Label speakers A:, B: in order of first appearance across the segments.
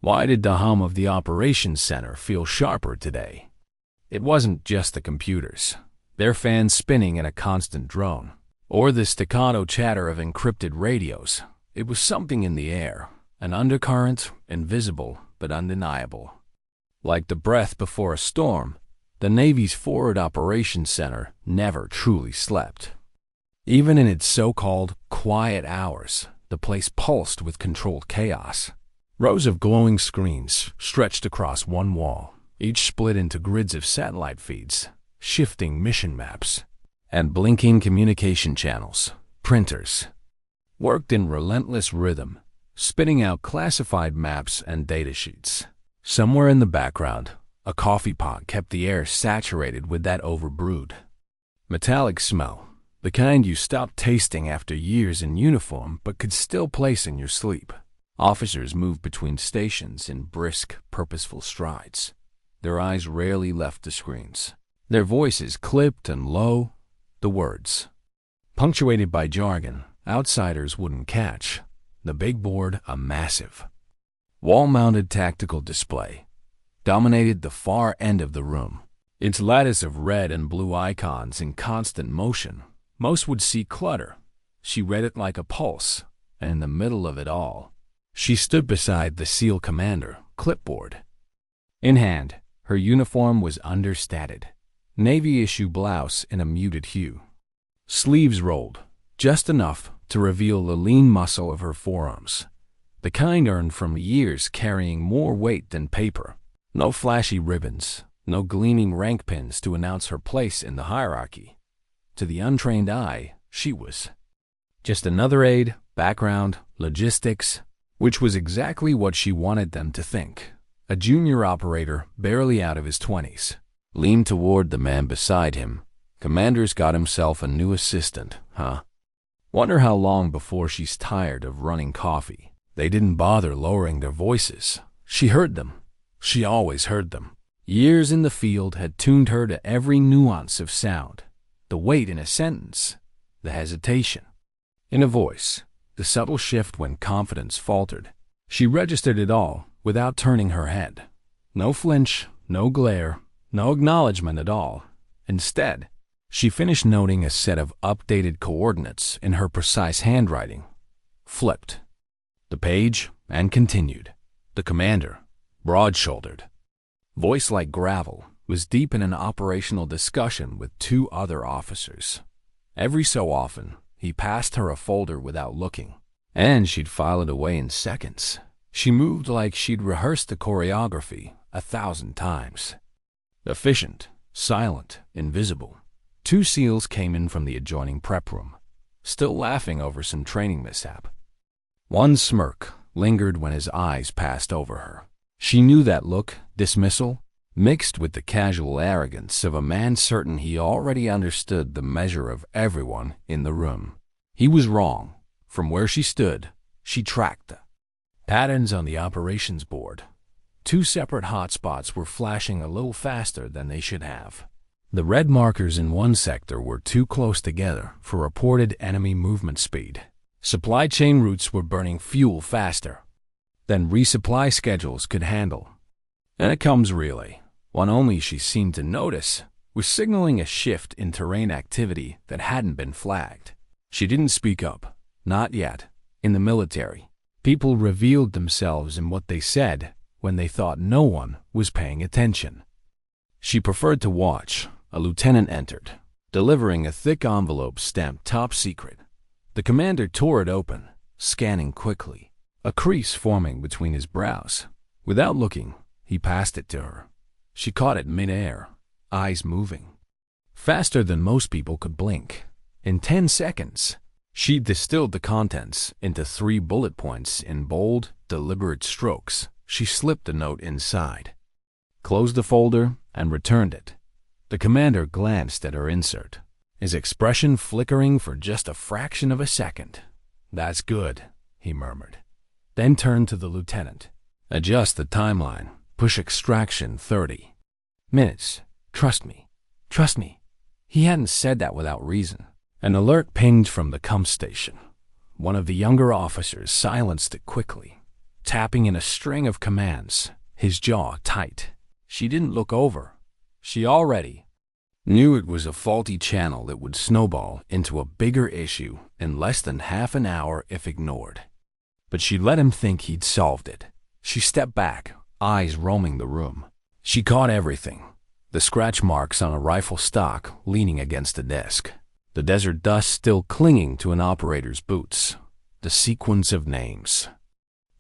A: Why did the hum of the operations center feel sharper today? It wasn't just the computers, their fans spinning in a constant drone, or the staccato chatter of encrypted radios. It was something in the air, an undercurrent, invisible but undeniable. Like the breath before a storm, the Navy's Forward Operations Center never truly slept. Even in its so-called quiet hours, the place pulsed with controlled chaos. Rows of glowing screens stretched across one wall, each split into grids of satellite feeds, shifting mission maps, and blinking communication channels. Printers worked in relentless rhythm, spitting out classified maps and datasheets. Somewhere in the background, a coffee pot kept the air saturated with that overbrewed, metallic smell, the kind you stopped tasting after years in uniform but could still place in your sleep. Officers moved between stations in brisk, purposeful strides. Their eyes rarely left the screens. Their voices clipped and low, the words punctuated by jargon outsiders wouldn't catch. The big board, a massive, wall-mounted tactical display, dominated the far end of the room. Its lattice of red and blue icons in constant motion. Most would see clutter. She read it like a pulse, and in the middle of it all, she stood beside the SEAL commander, clipboard in hand. Her uniform was understated. Navy-issue blouse in a muted hue. Sleeves rolled, just enough to reveal the lean muscle of her forearms, the kind earned from years carrying more weight than paper. No flashy ribbons, no gleaming rank pins to announce her place in the hierarchy. To the untrained eye, she was just another aide, background, logistics, which was exactly what she wanted them to think. A junior operator, barely out of his 20s, leaned toward the man beside him. Commander's got himself a new assistant, huh? Wonder how long before she's tired of running coffee. They didn't bother lowering their voices. She heard them. She always heard them. Years in the field had tuned her to every nuance of sound. The weight in a sentence, the hesitation in a voice, the subtle shift when confidence faltered. She registered it all without turning her head. No flinch, no glare, no acknowledgement at all. Instead, she finished noting a set of updated coordinates in her precise handwriting, flipped the page, and continued. The commander, broad-shouldered, voice like gravel, was deep in an operational discussion with two other officers. Every so often, he passed her a folder without looking, and she'd file it away in seconds. She moved like she'd rehearsed the choreography 1,000 times. Efficient, silent, invisible. Two SEALs came in from the adjoining prep room, still laughing over some training mishap. One smirk lingered when his eyes passed over her. She knew that look, dismissal, mixed with the casual arrogance of a man certain he already understood the measure of everyone in the room. He was wrong. From where she stood, she tracked the patterns on the operations board. Two separate hotspots were flashing a little faster than they should have. The red markers in one sector were too close together for reported enemy movement speed. Supply chain routes were burning fuel faster than resupply schedules could handle. And a comms relay, one only she seemed to notice, was signaling a shift in terrain activity that hadn't been flagged. She didn't speak up, not yet. In the military, people revealed themselves in what they said when they thought no one was paying attention. She preferred to watch. A lieutenant entered, delivering a thick envelope stamped top secret. The commander tore it open, scanning quickly, a crease forming between his brows. Without looking, he passed it to her. She caught it mid-air, eyes moving faster than most people could blink. In 10 seconds, she distilled the contents into 3 bullet points in bold, deliberate strokes. She slipped the note inside, closed the folder, and returned it. The commander glanced at her insert, his expression flickering for just a fraction of a second. "That's good," he murmured, then turned to the lieutenant. "Adjust the timeline. Push extraction 30 minutes. Trust me. Trust me." He hadn't said that without reason. An alert pinged from the comms station. One of the younger officers silenced it quickly. tapping in a string of commands, his jaw tight. She didn't look over. She already knew it was a faulty channel that would snowball into a bigger issue in less than half an hour if ignored. But she let him think he'd solved it. She stepped back, eyes roaming the room. She caught everything. The scratch marks on a rifle stock leaning against the desk. The desert dust still clinging to an operator's boots. The sequence of names.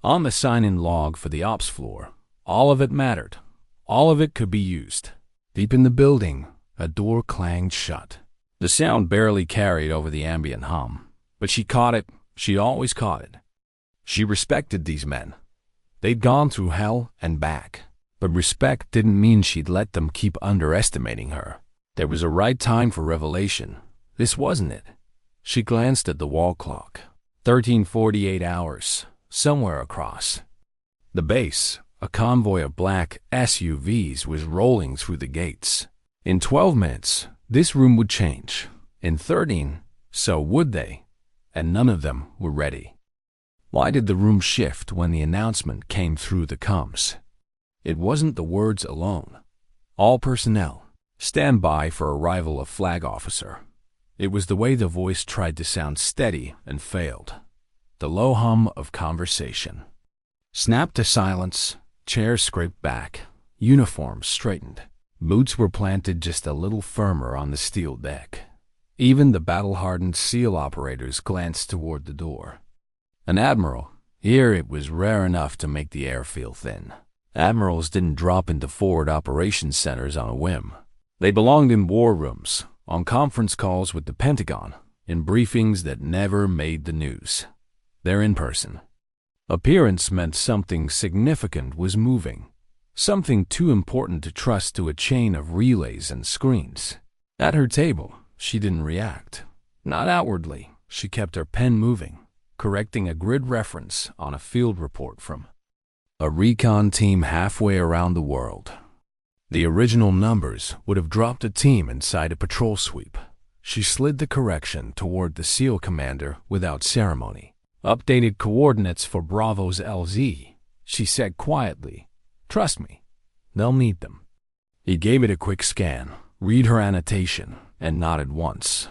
A: On the sign-in log for the ops floor, all of it mattered. All of it could be used. Deep in the building, a door clanged shut. The sound barely carried over the ambient hum, but she caught it. She always caught it. She respected these men. They'd gone through hell and back, but respect didn't mean she'd let them keep underestimating her. There was a right time for revelation. This wasn't it. She glanced at the wall clock. 13:48 hours, somewhere across. The base, a convoy of black SUVs, was rolling through the gates. In 12 minutes, this room would change. In 13, so would they, and none of them were ready. Why did the room shift when the announcement came through the comms? It wasn't the words alone. All personnel, stand by for arrival of flag officer. It was the way the voice tried to sound steady and failed. The low hum of conversation. Snapped to silence, chairs scraped back, uniforms straightened. Boots were planted just a little firmer on the steel deck. Even the battle-hardened SEAL operators glanced toward the door. An admiral. Here it was rare enough to make the air feel thin. Admirals didn't drop into forward operations centers on a whim. They belonged in war rooms, on conference calls with the Pentagon, in briefings that never made the news. They're in person. Appearance meant something significant was moving, something too important to trust to a chain of relays and screens. At her table, she didn't react. Not outwardly. She kept her pen moving, correcting a grid reference on a field report from a recon team halfway around the world. The original numbers would have dropped a team inside a patrol sweep. She slid the correction toward the SEAL commander without ceremony. Updated coordinates for Bravo's LZ, she said quietly. Trust me, they'll need them. He gave it a quick scan, read her annotation, and nodded once.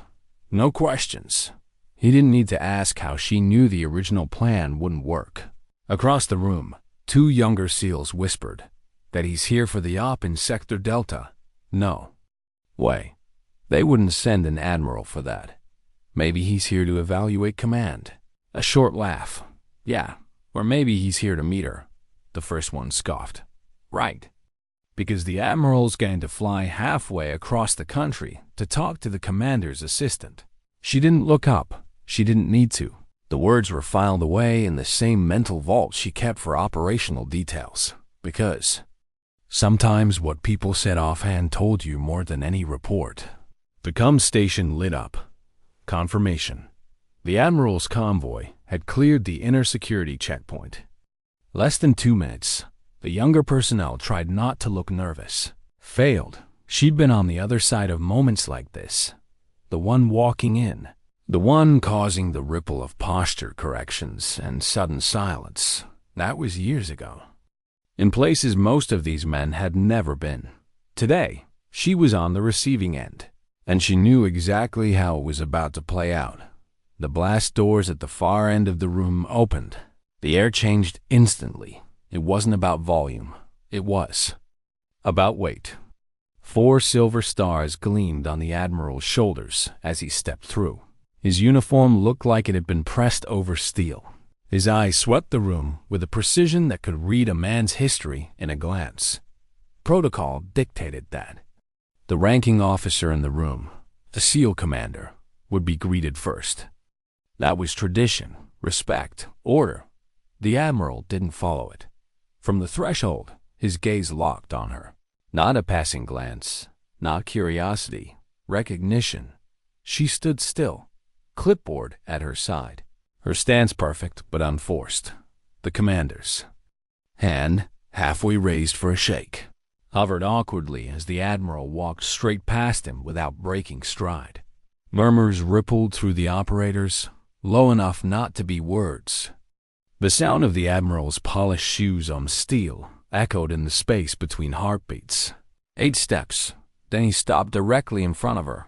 A: No questions. He didn't need to ask how she knew the original plan wouldn't work. Across the room, 2 younger SEALs whispered that he's here for the op in Sector Delta. No way. They wouldn't send an admiral for that. Maybe he's here to evaluate command. A short laugh. Yeah, or maybe he's here to meet her. The first one scoffed. Right. Because the admiral's going to fly halfway across the country to talk to the commander's assistant. She didn't look up. She didn't need to. The words were filed away in the same mental vault she kept for operational details. Because sometimes what people said offhand told you more than any report. The comm station lit up. Confirmation. The admiral's convoy had cleared the inner security checkpoint. Less than 2 minutes. The younger personnel tried not to look nervous. Failed. She'd been on the other side of moments like this. The one walking in. The one causing the ripple of posture corrections and sudden silence. That was years ago. In places most of these men had never been. Today, she was on the receiving end, and she knew exactly how it was about to play out. The blast doors at the far end of the room opened. The air changed instantly. It wasn't about volume. It was about weight. 4 silver stars gleamed on the admiral's shoulders as he stepped through. His uniform looked like it had been pressed over steel. His eyes swept the room with a precision that could read a man's history in a glance. Protocol dictated that the ranking officer in the room, the SEAL commander, would be greeted first. That was tradition, respect, order. The admiral didn't follow it. From the threshold, his gaze locked on her. Not a passing glance, not curiosity, recognition. She stood still, clipboard at her side. Her stance perfect but unforced. The commander's hand, halfway raised for a shake, hovered awkwardly as the admiral walked straight past him without breaking stride. Murmurs rippled through the operators, low enough not to be words. The sound of the Admiral's polished shoes on steel echoed in the space between heartbeats. 8 steps, then he stopped directly in front of her.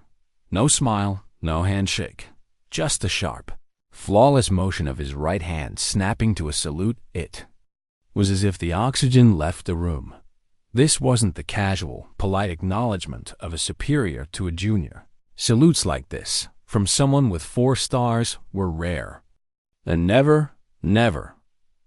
A: No smile, no handshake, just the sharp, flawless motion of his right hand snapping to a salute. It was as if the oxygen left the room. This wasn't the casual, polite acknowledgement of a superior to a junior. Salutes like this, from someone with 4 stars, were rare. And never,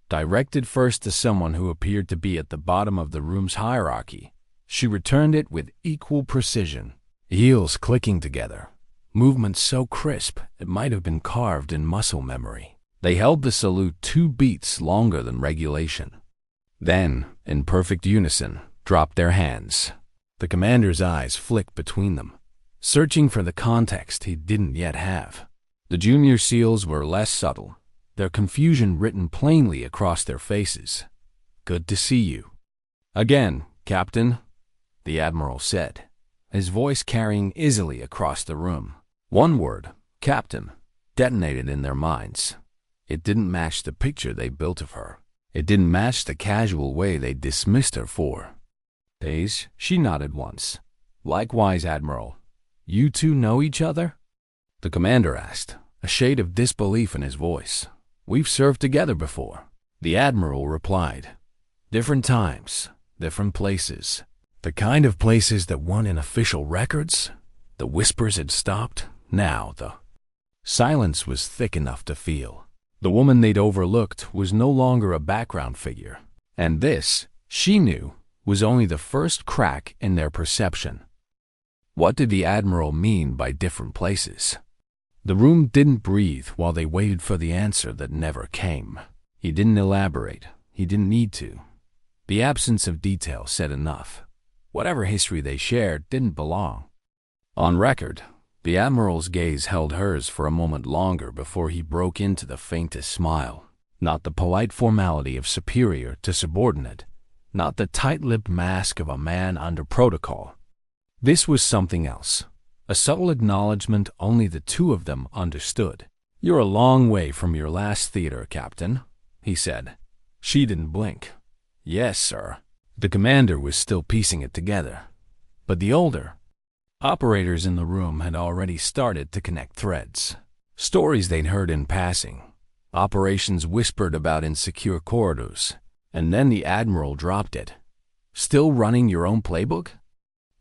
A: directed first to someone who appeared to be at the bottom of the room's hierarchy, she returned it with equal precision, heels clicking together, movements so crisp it might have been carved in muscle memory. They held the salute 2 beats longer than regulation. Then, in perfect unison, dropped their hands. The commander's eyes flicked between them, searching for the context he didn't yet have. The junior SEALs were less subtle, their confusion written plainly across their faces. "Good to see you." "Again, Captain," the Admiral said, his voice carrying easily across the room. One word, "Captain," detonated in their minds. It didn't match the picture they built of her. It didn't match the casual way they dismissed her for. "Days," she nodded once. "Likewise, Admiral. You two know each other?" The commander asked, a shade of disbelief in his voice. "We've served together before." The Admiral replied, "Different times, different places." The kind of places that weren't in official records. The whispers had stopped. Now the silence was thick enough to feel. The woman they'd overlooked was no longer a background figure. And this, she knew, was only the first crack in their perception. What did the Admiral mean by different places? The room didn't breathe while they waited for the answer that never came. He didn't elaborate. He didn't need to. The absence of detail said enough. Whatever history they shared didn't belong. On record, the Admiral's gaze held hers for a moment longer before he broke into the faintest smile. Not the polite formality of superior to subordinate, not the tight-lipped mask of a man under protocol. This was something else, a subtle acknowledgement only the two of them understood. "You're a long way from your last theater, Captain," he said. She didn't blink. "Yes, sir." The commander was still piecing it together. But the older operators in the room had already started to connect threads. Stories they'd heard in passing, operations whispered about in secure corridors, and then the Admiral dropped it. "Still running your own playbook?"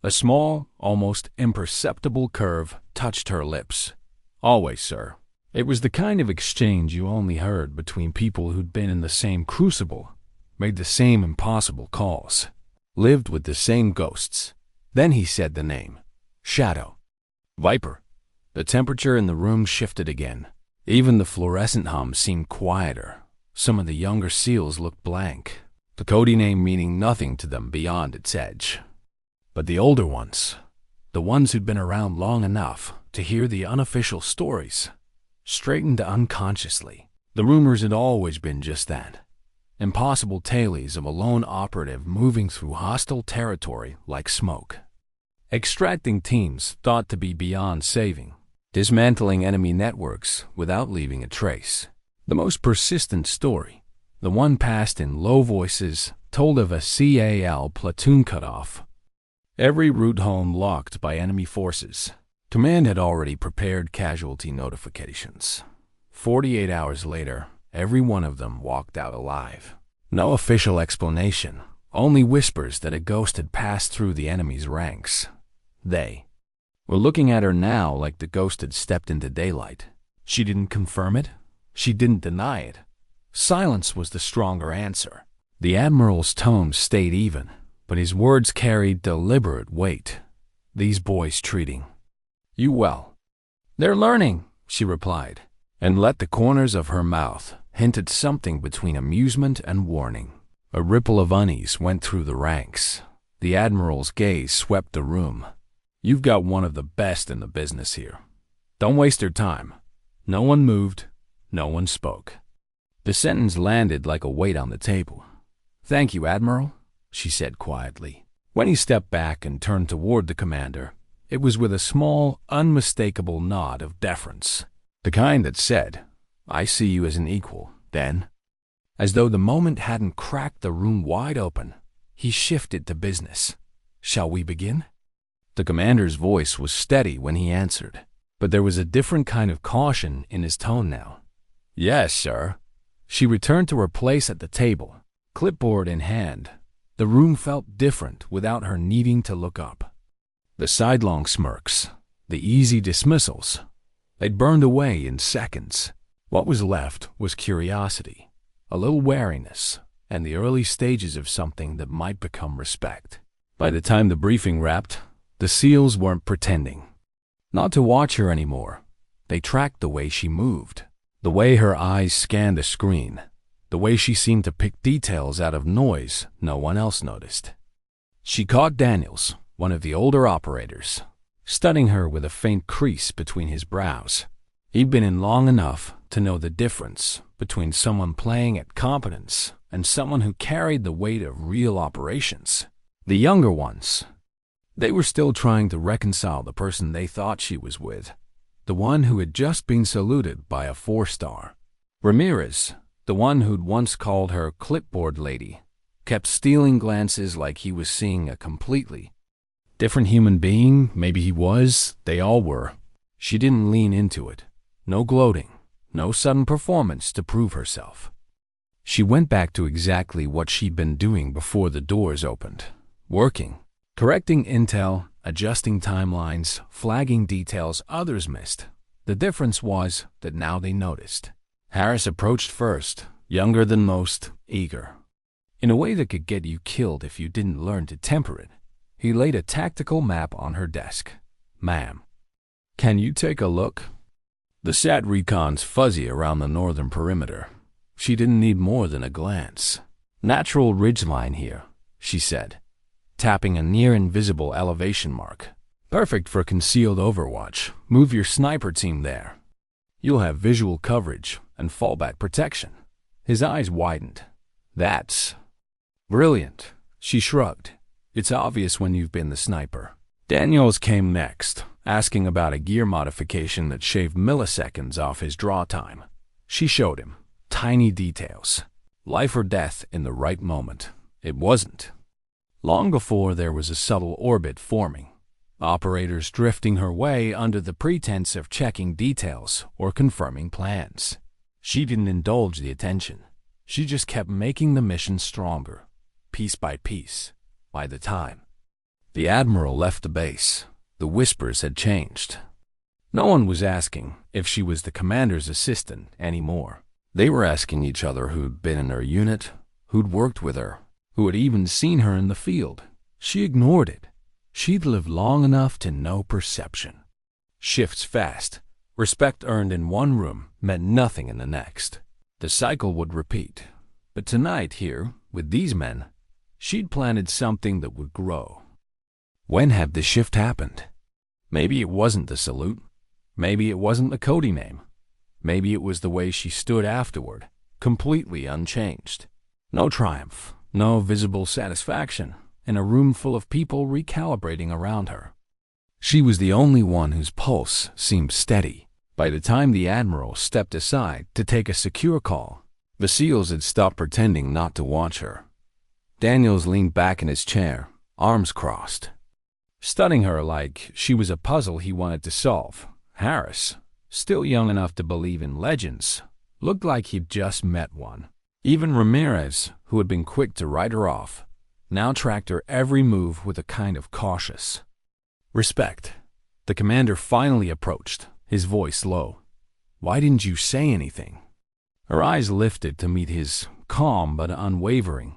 A: A small, almost imperceptible curve touched her lips. "Always, sir." It was the kind of exchange you only heard between people who'd been in the same crucible, made the same impossible calls, lived with the same ghosts. Then he said the name. Shadow. Viper. The temperature in the room shifted again. Even the fluorescent hum seemed quieter. Some of the younger SEALs looked blank, the code name meaning nothing to them beyond its edge. But the older ones, the ones who'd been around long enough to hear the unofficial stories, straightened unconsciously. The rumors had always been just that. Impossible tales of a lone operative moving through hostile territory like smoke. Extracting teams thought to be beyond saving. Dismantling enemy networks without leaving a trace. The most persistent story, the one passed in low voices, told of a CAL platoon cutoff. Every route home locked by enemy forces. Command had already prepared casualty notifications. 48 hours later, every one of them walked out alive. No official explanation, only whispers that a ghost had passed through the enemy's ranks. They were looking at her now like the ghost had stepped into daylight. She didn't confirm it. She didn't deny it. Silence was the stronger answer. The Admiral's tone stayed even, but his words carried deliberate weight. "These boys treating you well." "They're learning," she replied, and let the corners of her mouth hinted something between amusement and warning. A ripple of unease went through the ranks. The Admiral's gaze swept the room. "You've got one of the best in the business here. Don't waste your time." No one moved. No one spoke. The sentence landed like a weight on the table. "Thank you, Admiral," she said quietly. When he stepped back and turned toward the commander, it was with a small, unmistakable nod of deference. The kind that said, "I see you as an equal, then." As though the moment hadn't cracked the room wide open, he shifted to business. "Shall we begin?" The commander's voice was steady when he answered, but there was a different kind of caution in his tone now. "Yes, sir." She returned to her place at the table, clipboard in hand. The room felt different without her needing to look up. The sidelong smirks, the easy dismissals, they'd burned away in seconds. What was left was curiosity, a little wariness, and the early stages of something that might become respect. By the time the briefing wrapped, the SEALs weren't pretending not to watch her anymore. They tracked the way she moved, the way her eyes scanned a screen, the way she seemed to pick details out of noise no one else noticed. She caught Daniels, one of the older operators, studying her with a faint crease between his brows. He'd been in long enough to know the difference between someone playing at competence and someone who carried the weight of real operations. The younger ones, they were still trying to reconcile the person they thought she was with, the one who had just been saluted by a 4-star. Ramirez, the one who'd once called her clipboard lady, kept stealing glances like he was seeing a completely different human being. Maybe he was, they all were. She didn't lean into it. No gloating, no sudden performance to prove herself. She went back to exactly what she'd been doing before the doors opened. Working, correcting intel, adjusting timelines, flagging details others missed. The difference was that now they noticed. Harris approached first, younger than most, eager. In a way that could get you killed if you didn't learn to temper it. He laid a tactical map on her desk. "Ma'am, can you take a look?" The SAT recon's fuzzy around the northern perimeter. She didn't need more than a glance. "Natural ridgeline here," she said, tapping a near-invisible elevation mark. "Perfect for concealed overwatch. Move your sniper team there. You'll have visual coverage and fallback protection." His eyes widened. "That's brilliant," she shrugged. "It's obvious when you've been the sniper." Daniels came next, asking about a gear modification that shaved milliseconds off his draw time. She showed him tiny details. Life or death in the right moment. It wasn't. Long before there was a subtle orbit forming, operators drifting her way under the pretense of checking details or confirming plans. She didn't indulge the attention. She just kept making the mission stronger, piece by piece. By the time the Admiral left the base, the whispers had changed. No one was asking if she was the commander's assistant anymore. They were asking each other who'd been in her unit, who'd worked with her, who had even seen her in the field. She ignored it. She'd lived long enough to know perception. Shifts fast. Respect earned in one room meant nothing in the next. The cycle would repeat. But tonight here, with these men, she'd planted something that would grow. When had the shift happened? Maybe it wasn't the salute. Maybe it wasn't the Cody name. Maybe it was the way she stood afterward, completely unchanged. No triumph, no visible satisfaction, in a room full of people recalibrating around her. She was the only one whose pulse seemed steady. By the time the Admiral stepped aside to take a secure call, the SEALs had stopped pretending not to watch her. Daniels leaned back in his chair, arms crossed, studying her like she was a puzzle he wanted to solve. Harris, still young enough to believe in legends, looked like he'd just met one. Even Ramirez, who had been quick to write her off, now tracked her every move with a kind of cautious respect. The commander finally approached, his voice low. "Why didn't you say anything?" Her eyes lifted to meet his, calm but unwavering.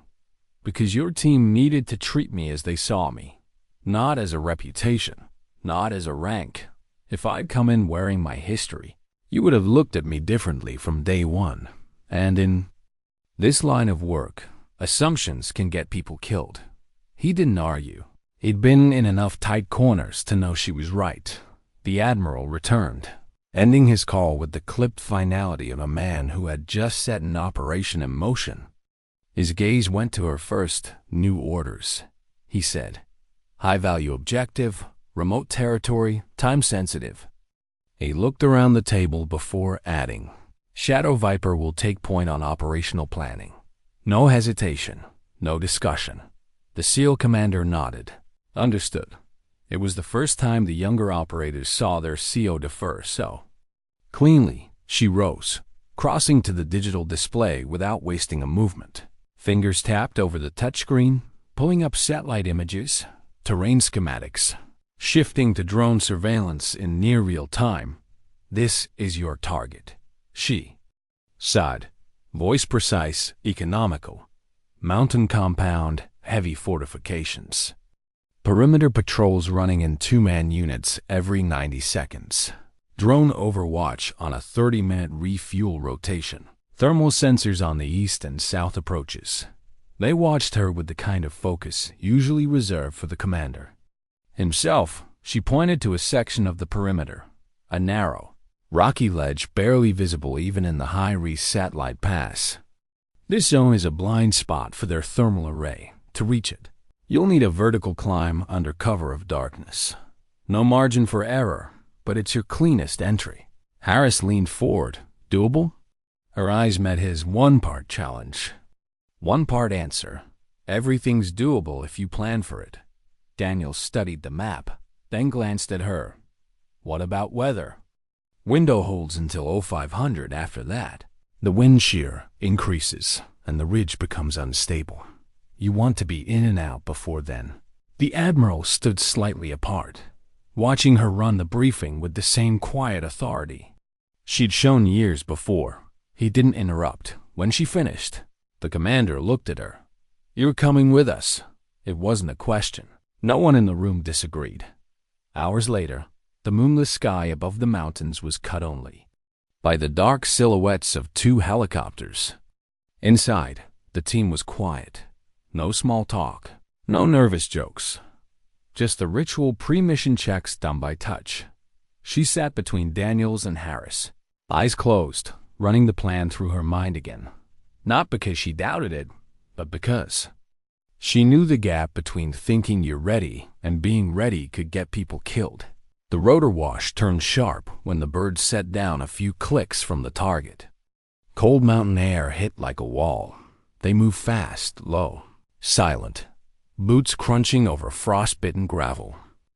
A: "Because your team needed to treat me as they saw me. Not as a reputation, not as a rank. If I'd come in wearing my history, you would have looked at me differently from day one. And in this line of work, assumptions can get people killed." He didn't argue. He'd been in enough tight corners to know she was right. The Admiral returned, ending his call with the clipped finality of a man who had just set an operation in motion. His gaze went to her first new orders. He said, "High-value objective, remote territory, time-sensitive." He looked around the table before adding, Shadow Viper will take point on operational planning. No hesitation, no discussion. The SEAL commander nodded. Understood. It was the first time the younger operators saw their CO defer so cleanly. She rose, crossing to the digital display without wasting a movement. Fingers tapped over the touchscreen, pulling up satellite images, terrain schematics, shifting to drone surveillance in near real time. This is your target. She sighed, voice precise, economical. Mountain compound, heavy fortifications. Perimeter patrols running in 2-man units every 90 seconds. Drone overwatch on a 30-minute refuel rotation. Thermal sensors on the east and south approaches. They watched her with the kind of focus usually reserved for the commander himself. She pointed to a section of the perimeter, a narrow, rocky ledge barely visible even in the high-res satellite pass. This zone is a blind spot for their thermal array. To reach it, you'll need a vertical climb under cover of darkness. No margin for error, but it's your cleanest entry. Harris leaned forward. Doable? Her eyes met his one-part challenge. One-part answer. Everything's doable if you plan for it. Daniel studied the map, then glanced at her. What about weather? Window holds until 0500 after that. The wind shear increases, and the ridge becomes unstable. You want to be in and out before then. The Admiral stood slightly apart, watching her run the briefing with the same quiet authority she'd shown years before. He didn't interrupt. When she finished, the commander looked at her. You're coming with us. It wasn't a question. No one in the room disagreed. Hours later, the moonless sky above the mountains was cut only by the dark silhouettes of 2 helicopters. Inside, the team was quiet. No small talk, no nervous jokes. Just the ritual pre-mission checks done by touch. She sat between Daniels and Harris, eyes closed, running the plan through her mind again. Not because she doubted it, but because she knew the gap between thinking you're ready and being ready could get people killed. The rotor wash turned sharp when the birds set down a few clicks from the target. Cold mountain air hit like a wall. They moved fast, low, silent, boots crunching over frost-bitten gravel.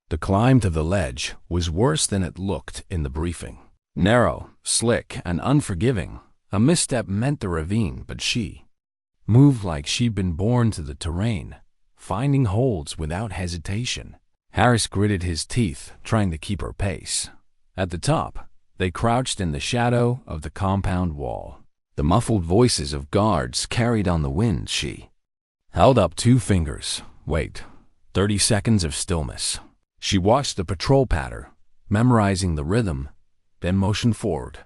A: The climb to the ledge was worse than it looked in the briefing. Narrow, slick, and unforgiving. A misstep meant the ravine, but she moved like she'd been born to the terrain, finding holds without hesitation. Harris gritted his teeth, trying to keep her pace. At the top, they crouched in the shadow of the compound wall. The muffled voices of guards carried on the wind. She held up 2 fingers. Wait. 30 seconds of stillness. She watched the patrol patter, memorizing the rhythm, then motioned forward.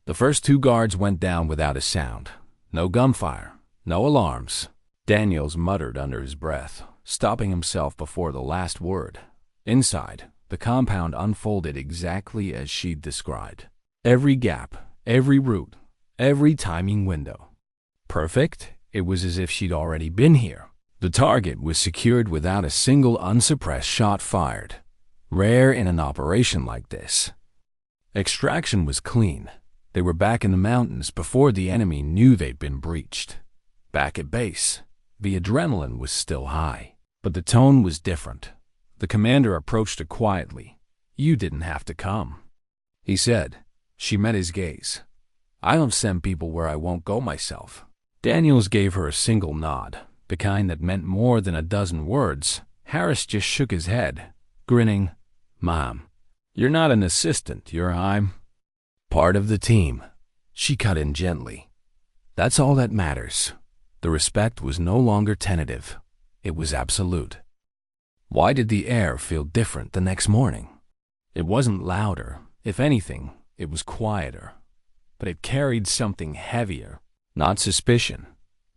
A: The first 2 guards went down without a sound. No gunfire, no alarms. Daniels muttered under his breath, stopping himself before the last word. Inside, the compound unfolded exactly as she'd described. Every gap, every route, every timing window. Perfect? It was as if she'd already been here. The target was secured without a single unsuppressed shot fired. Rare in an operation like this. Extraction was clean. They were back in the mountains before the enemy knew they'd been breached. Back at base, the adrenaline was still high, but the tone was different. The commander approached her quietly. You didn't have to come, he said. She met his gaze. I don't send people where I won't go myself. Daniels gave her a single nod, the kind that meant more than a dozen words. Harris just shook his head, grinning. Mom, you're not an assistant, I'm part of the team. She cut in gently. That's all that matters. The respect was no longer tentative. It was absolute. Why did the air feel different the next morning? It wasn't louder. If anything, it was quieter. But it carried something heavier. Not suspicion,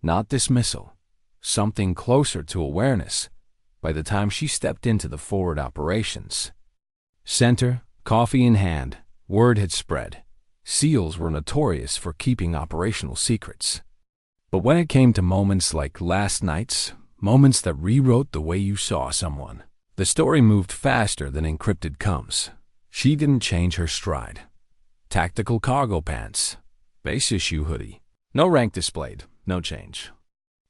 A: not dismissal. Something closer to awareness by the time she stepped into the forward operations center, coffee in hand. Word had spread. SEALs were notorious for keeping operational secrets. But when it came to moments like last night's, moments that rewrote the way you saw someone, the story moved faster than encrypted comes. She didn't change her stride. Tactical cargo pants, Base issue hoodie. No rank displayed, no change.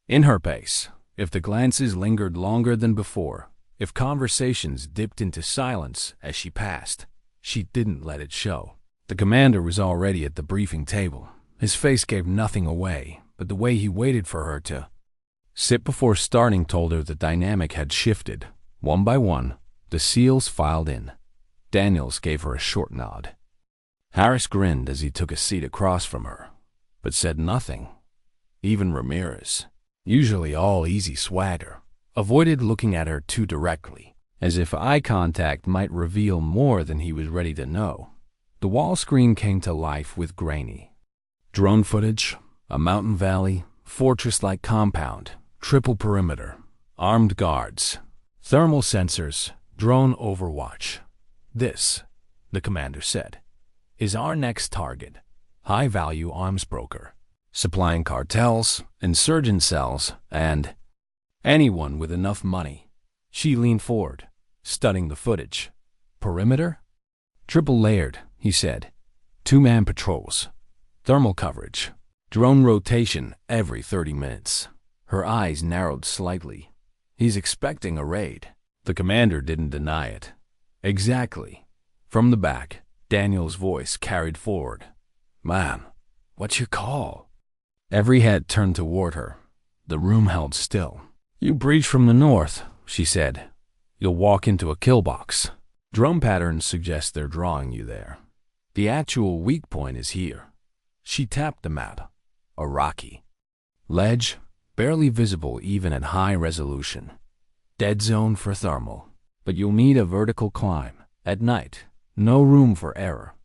A: In her pace, if the glances lingered longer than before, if conversations dipped into silence as she passed, she didn't let it show. The commander was already at the briefing table. His face gave nothing away, but the way he waited for her to sit before starting told her the dynamic had shifted. One by one, the SEALs filed in. Daniels gave her a short nod. Harris grinned as he took a seat across from her, but said nothing. Even Ramirez, usually all easy swagger, avoided looking at her too directly, as if eye contact might reveal more than he was ready to know. The wall screen came to life with grainy drone footage, a mountain valley, fortress-like compound, triple perimeter, armed guards, thermal sensors, drone overwatch. This, the commander said, is our next target. High-value arms broker, supplying cartels, insurgent cells, and anyone with enough money. She leaned forward, studying the footage. Perimeter? Triple layered, he said. 2-man patrols. Thermal coverage. Drone rotation every 30 minutes. Her eyes narrowed slightly. He's expecting a raid. The commander didn't deny it. Exactly. From the back, Daniel's voice carried forward. "Ma'am, what's your call?" Every head turned toward her. The room held still. "You breach from the north," she said. "You'll walk into a kill box. Drone patterns suggest they're drawing you there. The actual weak point is here." She tapped the map. A rocky ledge, barely visible even at high resolution. Dead zone for thermal. But you'll need a vertical climb. At night. No room for error.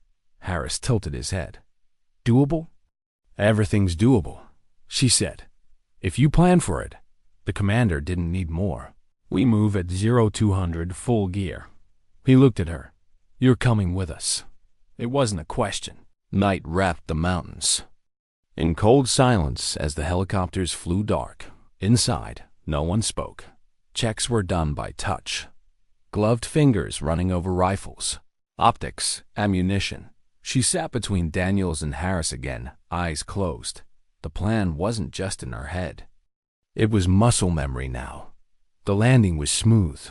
A: Harris tilted his head. "Doable?" "Everything's doable," she said. "If you plan for it." The commander didn't need more. "We move at 0200 full gear." He looked at her. "You're coming with us." It wasn't a question. Night wrapped the mountains. In cold silence as the helicopters flew dark. Inside, no one spoke. Checks were done by touch. Gloved fingers running over rifles. Optics, ammunition. She sat between Daniels and Harris again, eyes closed. The plan wasn't just in her head. It was muscle memory now. The landing was smooth.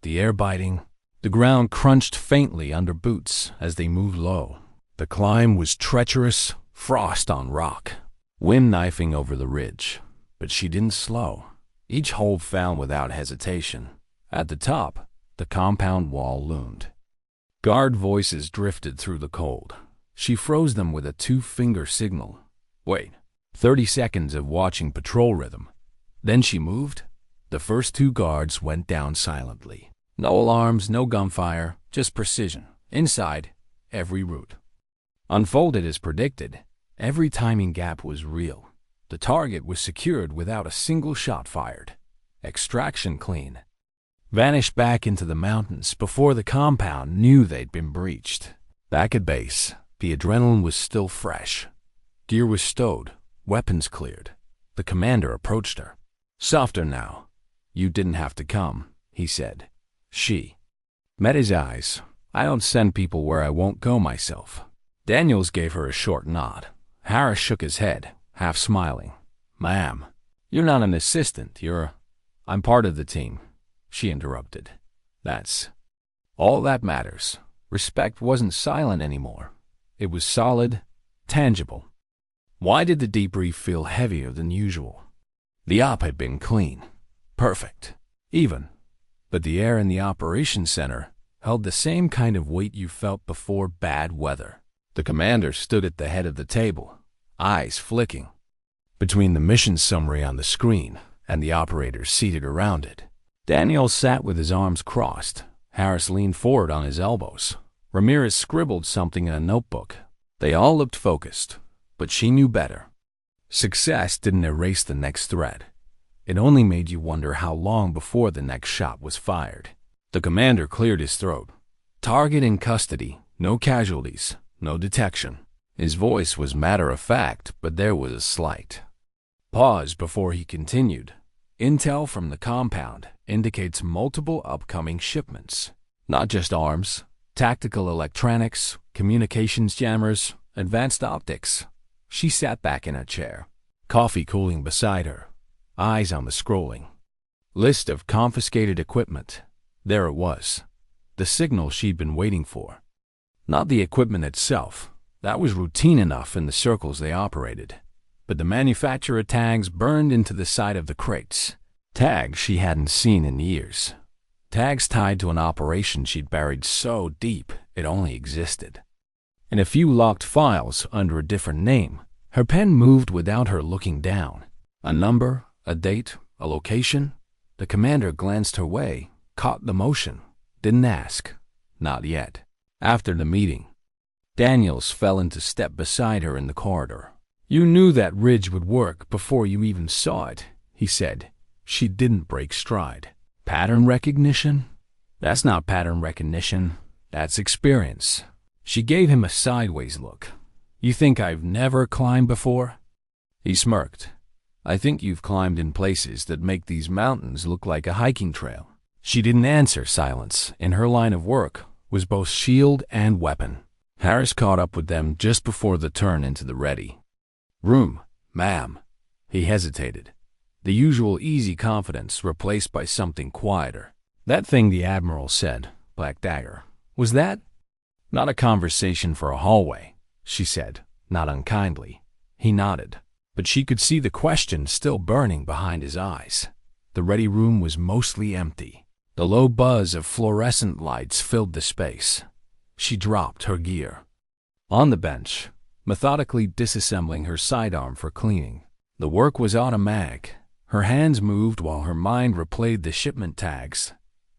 A: The air biting. The ground crunched faintly under boots as they moved low. The climb was treacherous, frost on rock. Wind knifing over the ridge. But she didn't slow. Each hold found without hesitation. At the top, the compound wall loomed. Guard voices drifted through the cold. She froze them with a 2-finger signal. Wait. 30 seconds of watching patrol rhythm. Then she moved. The first 2 guards went down silently. No alarms, no gunfire, just precision. Inside, every route unfolded as predicted. Every timing gap was real. The target was secured without a single shot fired. Extraction clean. Vanished back into the mountains before the compound knew they'd been breached. Back at base, the adrenaline was still fresh. Gear was stowed, weapons cleared. The commander approached her. "Softer now. You didn't have to come," he said. She met his eyes. "I don't send people where I won't go myself." Daniels gave her a short nod. Harris shook his head, half smiling. "Ma'am, you're not an assistant. I'm part of the team," she interrupted. "That's all that matters." Respect wasn't silent anymore. It was solid, tangible. Why did the debrief feel heavier than usual? The op had been clean, perfect, even. But the air in the operations center held the same kind of weight you felt before bad weather. The commander stood at the head of the table, eyes flicking, between the mission summary on the screen and the operators seated around it. Daniel sat with his arms crossed. Harris leaned forward on his elbows. Ramirez scribbled something in a notebook. They all looked focused, but she knew better. Success didn't erase the next threat. It only made you wonder how long before the next shot was fired. The commander cleared his throat. "Target in custody, no casualties, no detection." His voice was matter-of-fact, but there was a slight pause before he continued. "Intel from the compound indicates multiple upcoming shipments. Not just arms, tactical electronics, communications jammers, advanced optics. She sat back in a chair, coffee cooling beside her, eyes on the scrolling list of confiscated equipment. There it was, the signal she'd been waiting for. Not the equipment itself, that was routine enough in the circles they operated, but the manufacturer tags burned into the side of the crates. Tags she hadn't seen in years. Tags tied to an operation she'd buried so deep it only existed. And a few locked files under a different name. Her pen moved without her looking down. A number, a date, a location. The commander glanced her way, caught the motion, didn't ask. Not yet. After the meeting, Daniels fell into step beside her in the corridor. "You knew that ridge would work before you even saw it," he said. She didn't break stride. "Pattern recognition? That's not pattern recognition. That's experience." She gave him a sideways look. "You think I've never climbed before?" He smirked. "I think you've climbed in places that make these mountains look like a hiking trail." She didn't answer. Silence, in her line of work, was both shield and weapon. Harris caught up with them just before the turn into the ready room. "Ma'am." He hesitated. The usual easy confidence replaced by something quieter. "That thing the Admiral said, Black Dagger, was that?" "Not a conversation for a hallway," she said, not unkindly. He nodded, but she could see the question still burning behind his eyes. The ready room was mostly empty. The low buzz of fluorescent lights filled the space. She dropped her gear. On the bench, methodically disassembling her sidearm for cleaning. The work was automatic. Her hands moved while her mind replayed the shipment tags.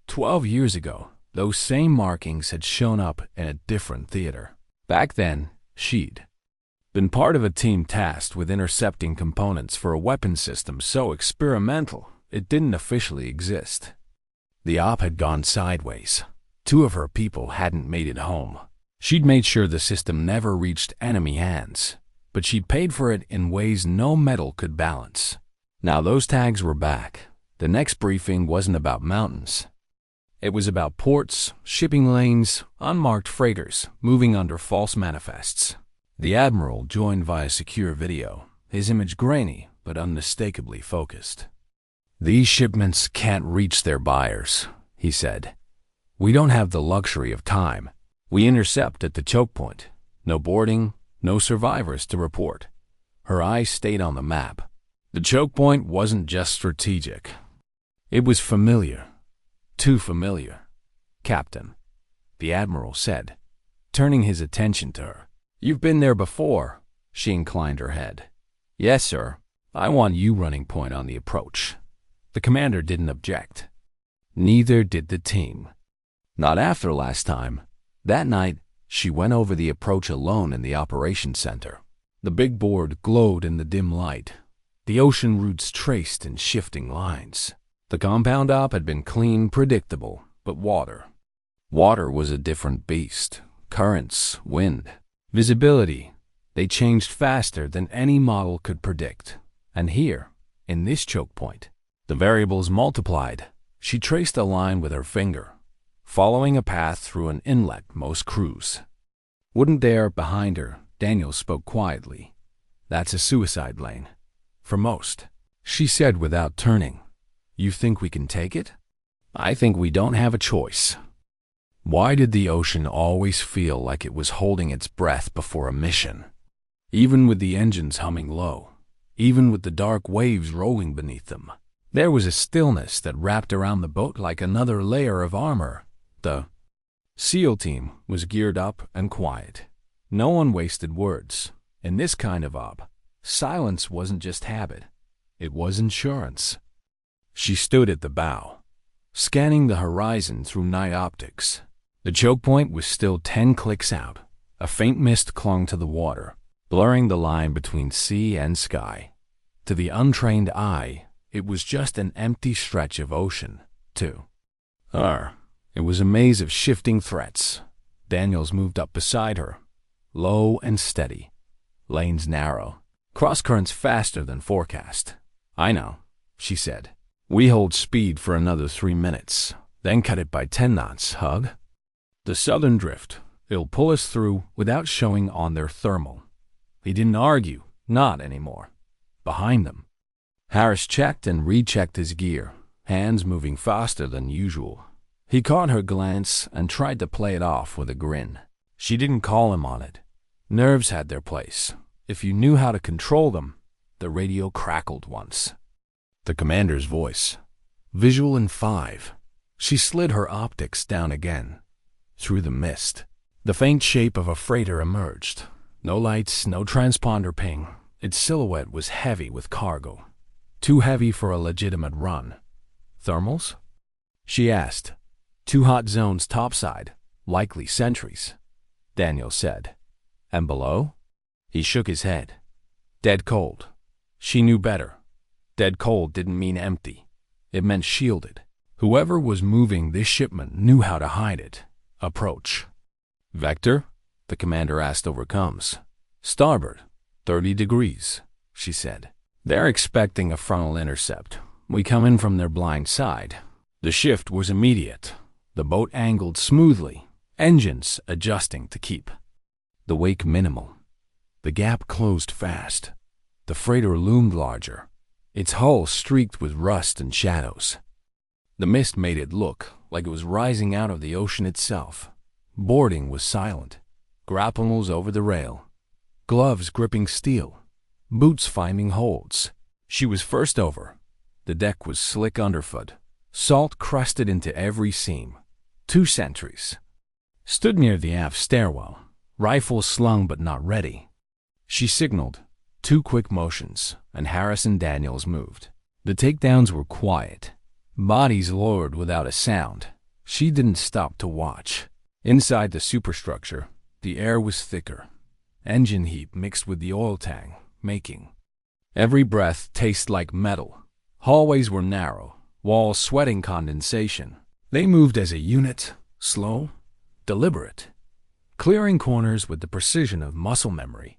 A: 12 years ago, those same markings had shown up in a different theater. Back then, she'd been part of a team tasked with intercepting components for a weapon system so experimental it didn't officially exist. The op had gone sideways. 2 of her people hadn't made it home. She'd made sure the system never reached enemy hands, but she'd paid for it in ways no metal could balance. Now those tags were back. The next briefing wasn't about mountains. It was about ports, shipping lanes, unmarked freighters moving under false manifests. The Admiral joined via secure video, his image grainy but unmistakably focused. "These shipments can't reach their buyers," he said. "We don't have the luxury of time. We intercept at the choke point. No boarding, no survivors to report." Her eyes stayed on the map. The choke point wasn't just strategic. It was familiar. Too familiar. "Captain," the Admiral said, turning his attention to her. "You've been there before." She inclined her head. "Yes, sir. I want you running point on the approach." The commander didn't object. Neither did the team. Not after last time. That night, she went over the approach alone in the operations center. The big board glowed in the dim light, the ocean routes traced in shifting lines. The compound op had been clean, predictable, but water. Water was a different beast. Currents, wind, visibility, they changed faster than any model could predict. And here, in this choke point, the variables multiplied. She traced a line with her finger, following a path through an inlet most crews wouldn't dare. Behind her, Daniel spoke quietly. "That's a suicide lane. For most," she said without turning. "You think we can take it?" "I think we don't have a choice." Why did the ocean always feel like it was holding its breath before a mission? Even with the engines humming low, even with the dark waves rolling beneath them, there was a stillness that wrapped around the boat like another layer of armor. The SEAL team was geared up and quiet. No one wasted words. In this kind of op, silence wasn't just habit. It was insurance. She stood at the bow, scanning the horizon through night optics. The choke point was still 10 clicks out. A faint mist clung to the water, blurring the line between sea and sky. To the untrained eye, it was just an empty stretch of ocean, too. It was a maze of shifting threats. Daniels moved up beside her, low and steady. Lanes narrow, cross-currents faster than forecast. "I know," she said. "We hold speed for another 3 minutes, then cut it by 10 knots, hug. The southern drift, it'll pull us through without showing on their thermal." He didn't argue, not anymore. Behind them. Harris checked and rechecked his gear, hands moving faster than usual. He caught her glance and tried to play it off with a grin. She didn't call him on it. Nerves had their place. If you knew how to control them, the radio crackled once. The commander's voice. Visual in 5. She slid her optics down again. Through the mist, the faint shape of a freighter emerged. No lights, no transponder ping. Its silhouette was heavy with cargo. Too heavy for a legitimate run. Thermals? She asked. 2 hot zones topside, likely sentries, Daniel said. And below? He shook his head. Dead cold. She knew better. Dead cold didn't mean empty. It meant shielded. Whoever was moving this shipment knew how to hide it. Approach. Vector? The commander asked over comms. Starboard. 30 degrees, she said. They're expecting a frontal intercept. We come in from their blind side. The shift was immediate. The boat angled smoothly, engines adjusting to keep. The wake minimal. The gap closed fast. The freighter loomed larger, its hull streaked with rust and shadows. The mist made it look like it was rising out of the ocean itself. Boarding was silent. Grapnels over the rail. Gloves gripping steel. Boots finding holds. She was first over. The deck was slick underfoot. Salt crusted into every seam. 2 sentries. Stood near the aft stairwell. Rifles slung but not ready. She signaled. 2 quick motions, and Harris and Daniels moved. The takedowns were quiet. Bodies lowered without a sound. She didn't stop to watch. Inside the superstructure, the air was thicker. Engine heat mixed with the oil tang, making. Every breath tasted like metal. Hallways were narrow, walls sweating condensation. They moved as a unit, slow, deliberate, clearing corners with the precision of muscle memory.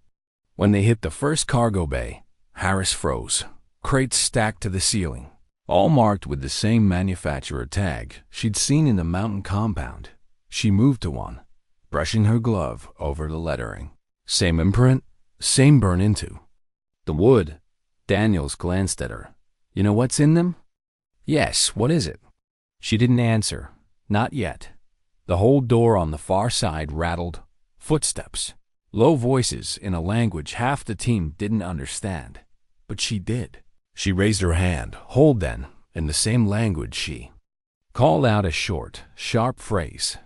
A: When they hit the first cargo bay, Harris froze. Crates stacked to the ceiling, all marked with the same manufacturer tag she'd seen in the mountain compound. She moved to one, brushing her glove over the lettering. Same imprint, same burn into. The wood. Daniels glanced at her. You know what's in them? Yes, what is it? She didn't answer. Not yet. The whole door on the far side rattled. Footsteps. Low voices in a language half the team didn't understand. But she did. She raised her hand, hold then, in the same language she called out a short, sharp phrase.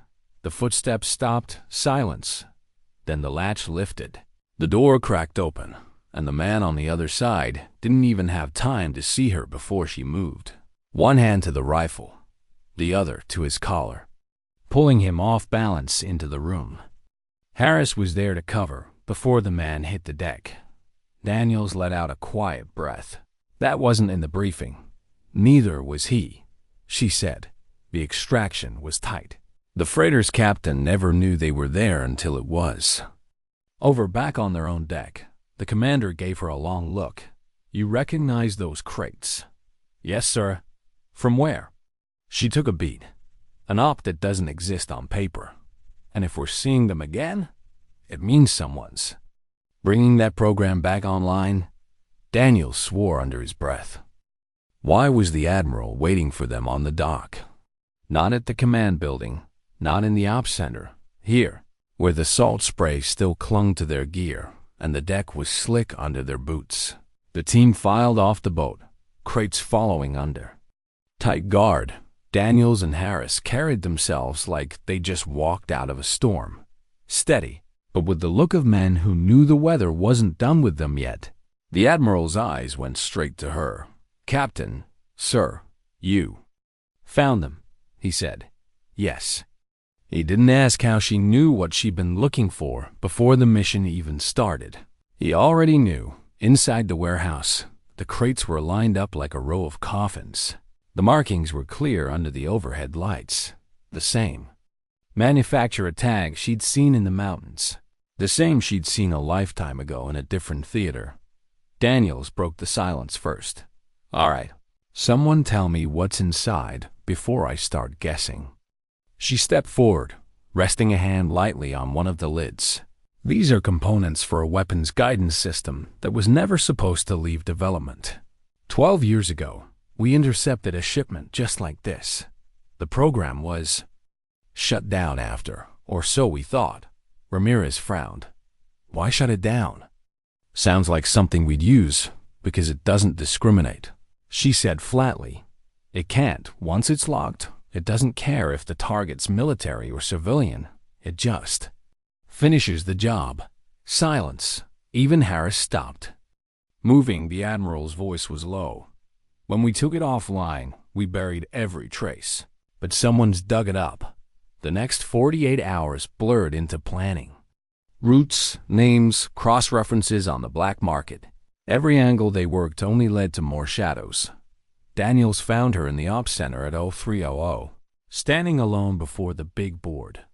A: The footsteps stopped, silence. Then the latch lifted. The door cracked open, and the man on the other side didn't even have time to see her before she moved. One hand to the rifle, the other to his collar, pulling him off balance into the room. Harris was there to cover before the man hit the deck. Daniels let out a quiet breath. That wasn't in the briefing. Neither was he, she said. The extraction was tight. The freighter's captain never knew they were there until it was. Over back on their own deck, the commander gave her a long look. You recognize those crates? Yes, sir. From where? She took a beat. An op that doesn't exist on paper. And if we're seeing them again, it means someone's. Bringing that program back online, Daniel swore under his breath. Why was the admiral waiting for them on the dock? Not at the command building, not in the ops center. Here, where the salt spray still clung to their gear and the deck was slick under their boots. The team filed off the boat, crates following under. Tight guard, Daniels and Harris carried themselves like they just walked out of a storm. Steady, but with the look of men who knew the weather wasn't done with them yet. The admiral's eyes went straight to her. Captain, sir, you found them, he said. Yes. He didn't ask how she knew what she'd been looking for before the mission even started. He already knew. Inside the warehouse, the crates were lined up like a row of coffins. The markings were clear under the overhead lights. The same. Manufacturer tag she'd seen in the mountains. The same she'd seen a lifetime ago in a different theater. Daniels broke the silence first. All right, someone tell me what's inside before I start guessing. She stepped forward, resting a hand lightly on one of the lids. These are components for a weapons guidance system that was never supposed to leave development. 12 years ago, we intercepted a shipment just like this. The program was shut down after, or so we thought. Ramirez frowned. Why shut it down? Sounds like something we'd use, because it doesn't discriminate. She said flatly. It can't. Once it's locked, it doesn't care if the target's military or civilian. It just finishes the job. Silence. Even Harris stopped moving. The Admiral's voice was low. When we took it offline, we buried every trace. But someone's dug it up. The next 48 hours blurred into planning. Routes, names, cross-references on the black market. Every angle they worked only led to more shadows. Daniels found her in the ops center at 0300, standing alone before the big board.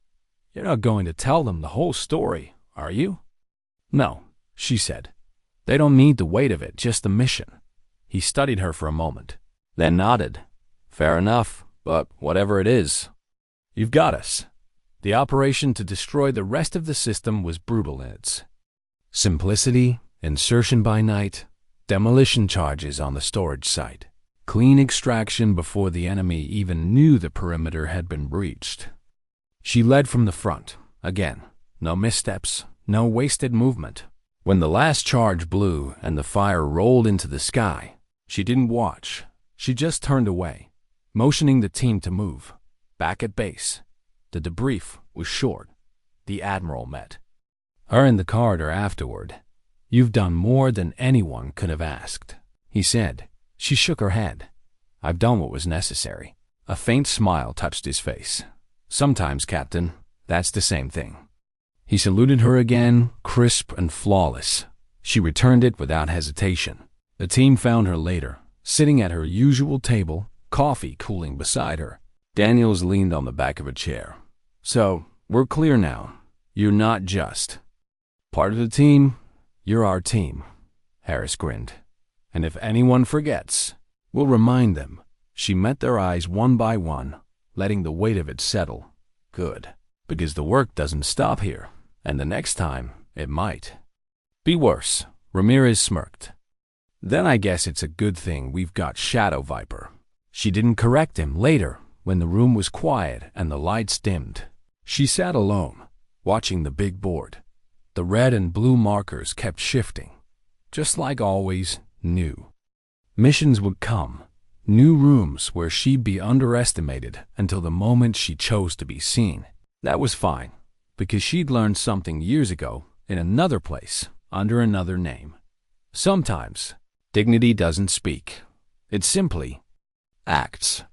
A: You're not going to tell them the whole story, are you? No, she said. They don't need the weight of it, just the mission. He studied her for a moment, then nodded. Fair enough, but whatever it is, you've got us. The operation to destroy the rest of the system was brutal in its simplicity, insertion by night, demolition charges on the storage site, clean extraction before the enemy even knew the perimeter had been breached. She led from the front. Again, no missteps, no wasted movement. When the last charge blew and the fire rolled into the sky, she didn't watch. She just turned away, motioning the team to move. Back at base. The debrief was short. The Admiral met her in the corridor afterward. You've done more than anyone could have asked, he said. She shook her head. I've done what was necessary. A faint smile touched his face. Sometimes, Captain, that's the same thing. He saluted her again, crisp and flawless. She returned it without hesitation. The team found her later, sitting at her usual table, coffee cooling beside her. Daniels leaned on the back of a chair. So, we're clear now. You're not just part of the team, you're our team. Harris grinned. And if anyone forgets, we'll remind them. She met their eyes one by one, letting the weight of it settle. Good, because the work doesn't stop here, and the next time, it might be worse. Ramirez smirked. Then I guess it's a good thing we've got Shadow Viper. She didn't correct him later, when the room was quiet and the lights dimmed. She sat alone, watching the big board. The red and blue markers kept shifting. Just like always, new missions would come. New rooms where she'd be underestimated until the moment she chose to be seen. That was fine, because she'd learned something years ago in another place, under another name. Sometimes, dignity doesn't speak. It simply acts.